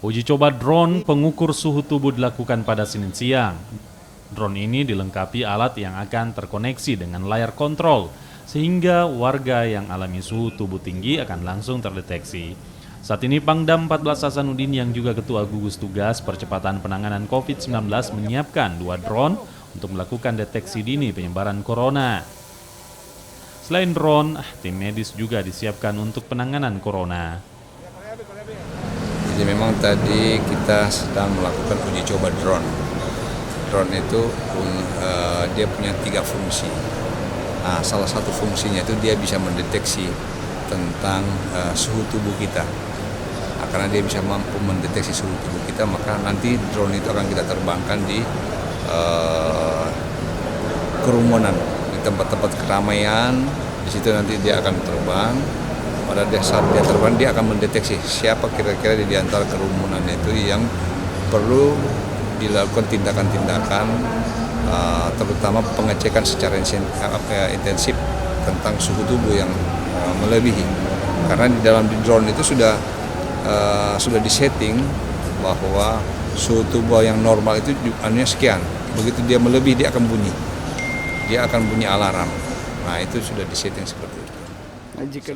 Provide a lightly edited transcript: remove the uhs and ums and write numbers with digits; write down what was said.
Uji coba drone pengukur suhu tubuh dilakukan pada Senin siang. Drone ini dilengkapi alat yang akan terkoneksi dengan layar kontrol, sehingga warga yang alami suhu tubuh tinggi akan langsung terdeteksi. Saat ini Pangdam 14 Hasanuddin yang juga Ketua Gugus Tugas Percepatan Penanganan COVID-19 menyiapkan 2 drone untuk melakukan deteksi dini penyebaran corona. Selain drone, tim medis juga disiapkan untuk penanganan corona. Jadi memang tadi kita sedang melakukan uji coba drone. Drone itu dia punya 3 fungsi. Nah, salah satu fungsinya itu dia bisa mendeteksi tentang suhu tubuh kita. Nah, karena dia bisa mampu mendeteksi suhu tubuh kita, maka nanti drone itu akan kita terbangkan di kerumunan, di tempat-tempat keramaian. Di situ nanti dia akan terbang. Pada saat dia terbang, dia akan mendeteksi siapa kira-kira di antara kerumunan itu yang perlu dilakukan tindakan-tindakan, terutama pengecekan secara intensif tentang suhu tubuh yang melebihi. Karena di dalam drone itu sudah disetting bahwa suhu tubuh yang normal itu anunya sekian. Begitu dia melebihi, dia akan bunyi alarm. Nah, itu sudah disetting seperti itu. Nah, jika